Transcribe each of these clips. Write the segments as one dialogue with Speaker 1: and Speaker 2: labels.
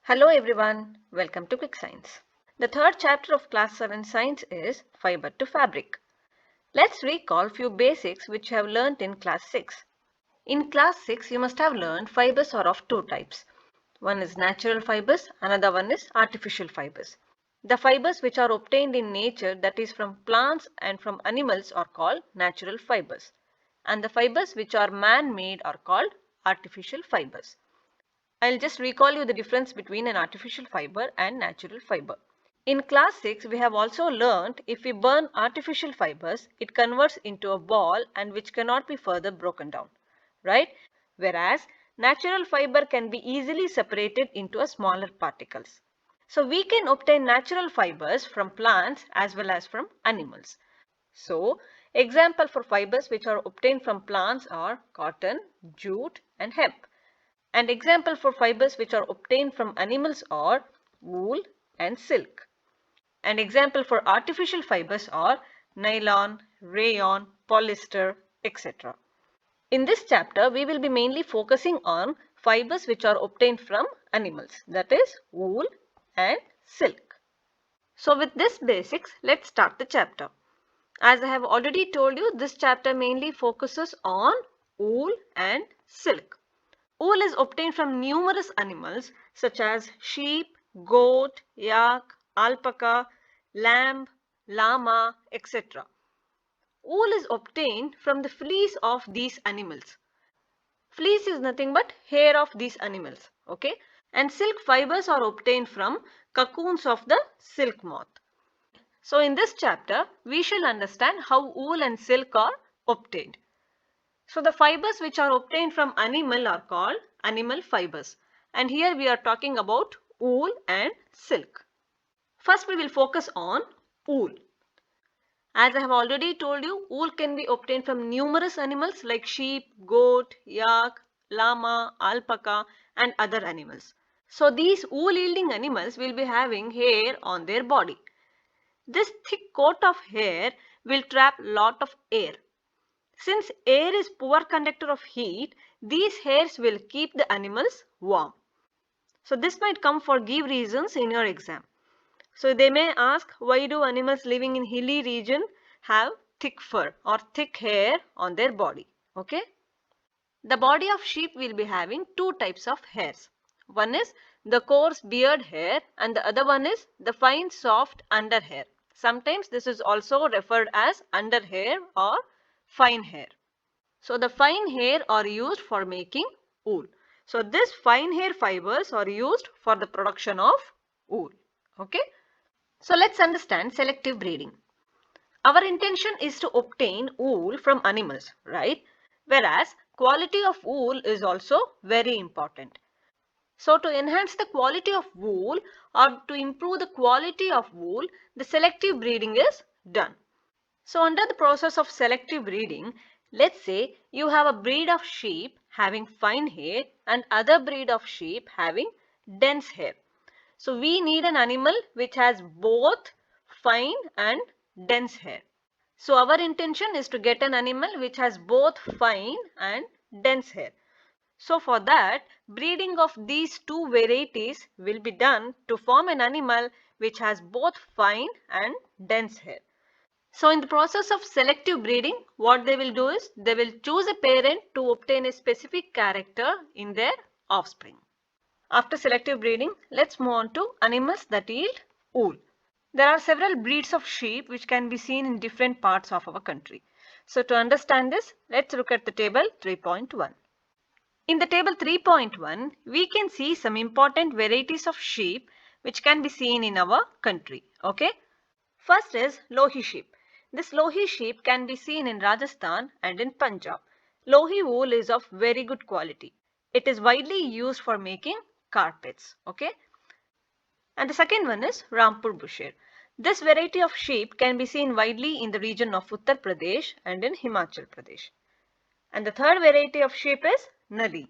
Speaker 1: Hello everyone, welcome to Quick Science. The third chapter of Class 7 Science is Fiber to Fabric. Let's recall few basics which you have learnt in Class 6. In Class 6, you must have learned fibers are of two types. One is natural fibers, another one is artificial fibers. The fibers which are obtained in nature, that is from plants and from animals, are called natural fibers. And the fibers which are man-made are called artificial fibers. I'll just recall you the difference between an artificial fiber and natural fiber. In class 6, we have also learnt if we burn artificial fibers, it converts into a ball and which cannot be further broken down, right? Whereas natural fiber can be easily separated into a smaller particles. So we can obtain natural fibers from plants as well as from animals. So example for fibers which are obtained from plants are cotton, jute and hemp. And example for fibers which are obtained from animals are wool and silk. And example for artificial fibers are nylon, rayon, polyester, etc. In this chapter, we will be mainly focusing on fibers which are obtained from animals, that is wool and silk. So with this basics, let's start the chapter. As I have already told you, this chapter mainly focuses on wool and silk. Wool is obtained from numerous animals such as sheep, goat, yak, alpaca, lamb, llama, etc. Wool is obtained from the fleece of these animals. Fleece is nothing but hair of these animals, okay? And silk fibers are obtained from cocoons of the silk moth. So in this chapter, we shall understand how wool and silk are obtained. So the fibers which are obtained from animal are called animal fibers. And here we are talking about wool and silk. First we will focus on wool. As I have already told you, wool can be obtained from numerous animals like sheep, goat, yak, llama, alpaca and other animals. So these wool yielding animals will be having hair on their body. This thick coat of hair will trap lot of air. Since air is poor conductor of heat, these hairs will keep the animals warm. So this might come for give reasons in your exam. So they may ask, why do animals living in hilly region have thick fur or thick hair on their body? Okay. The body of sheep will be having two types of hairs. One is the coarse beard hair and the other one is the fine soft under hair. Sometimes this is also referred as under hair or fine hair. So the fine hair are used for making wool. So this fine hair fibers are used for the production of wool. Okay. So let's understand selective breeding. Our intention is to obtain wool from animals, right? Whereas quality of wool is also very important. So to enhance the quality of wool or to improve the quality of wool, the selective breeding is done. So under the process of selective breeding, let's say you have a breed of sheep having fine hair and other breed of sheep having dense hair. So we need an animal which has both fine and dense hair. So our intention is to get an animal which has both fine and dense hair. So for that, breeding of these two varieties will be done to form an animal which has both fine and dense hair. So in the process of selective breeding, what they will do is they will choose a parent to obtain a specific character in their offspring. After selective breeding, let's move on to animals that yield wool. There are several breeds of sheep which can be seen in different parts of our country. So to understand this, let's look at the table 3.1. In the table 3.1, we can see some important varieties of sheep which can be seen in our country. Okay. First is Lohi sheep. This Lohi sheep can be seen in Rajasthan and in Punjab. Lohi wool is of very good quality. It is widely used for making carpets. Okay. And the second one is Rampur Busher. This variety of sheep can be seen widely in the region of Uttar Pradesh and in Himachal Pradesh. And the third variety of sheep is Nali.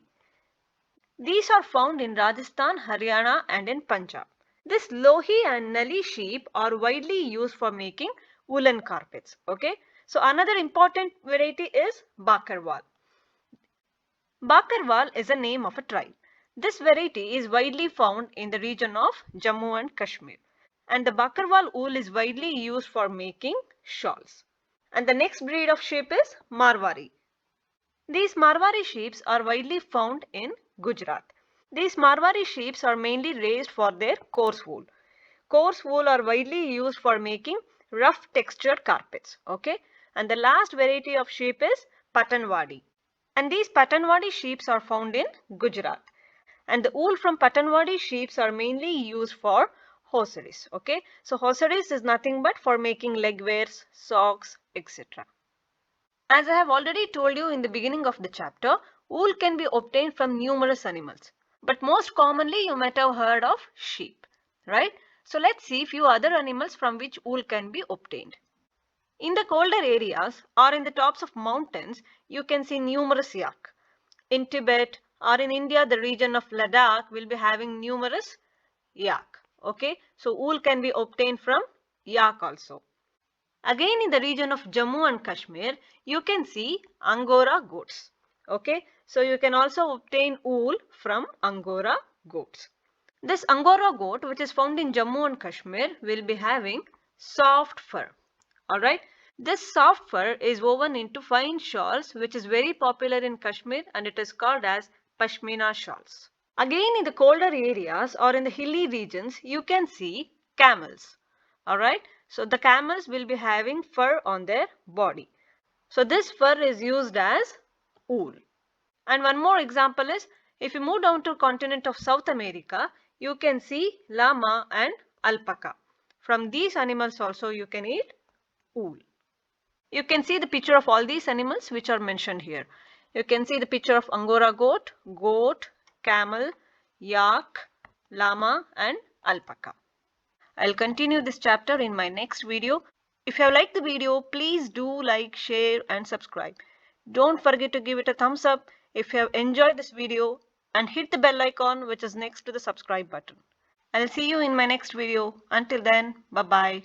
Speaker 1: These are found in Rajasthan, Haryana and in Punjab. This Lohi and Nali sheep are widely used for making woolen carpets. Okay. So another important variety is Bakarwal. Bakarwal is a name of a tribe. This variety is widely found in the region of Jammu and Kashmir. And the Bakarwal wool is widely used for making shawls. And the next breed of sheep is Marwari. These Marwari sheep are widely found in Gujarat. These Marwari sheep are mainly raised for their coarse wool. Coarse wool are widely used for making rough textured carpets. Okay. And the last variety of sheep is Patanwadi. And these Patanwadi sheep are found in Gujarat. And the wool from Patanwadi sheep are mainly used for hosieries. Okay. So hosieries is nothing but for making legwears, socks, etc. As I have already told you in the beginning of the chapter, wool can be obtained from numerous animals. But most commonly you might have heard of sheep, right? So let's see few other animals from which wool can be obtained. In the colder areas or in the tops of mountains, you can see numerous yak. In Tibet or in India, the region of Ladakh will be having numerous yak. Okay, so wool can be obtained from yak also. Again, in the region of Jammu and Kashmir, you can see Angora goats. Okay, so you can also obtain wool from Angora goats. This Angora goat, which is found in Jammu and Kashmir, will be having soft fur. Alright, this soft fur is woven into fine shawls, which is very popular in Kashmir, and it is called as Pashmina shawls. Again, in the colder areas or in the hilly regions, you can see camels. Alright, so the camels will be having fur on their body. So this fur is used as wool. And one more example is, if you move down to continent of South America, you can see llama and alpaca. From these animals also you can eat wool. You can see the picture of all these animals which are mentioned here. You can see the picture of Angora goat, camel, yak, llama and alpaca. I'll continue this chapter in my next video. If you have liked the video, please do like, share and subscribe. Don't forget to give it a thumbs up if you have enjoyed this video and hit the bell icon which is next to the subscribe button. I'll see you in my next video. Until then, bye-bye.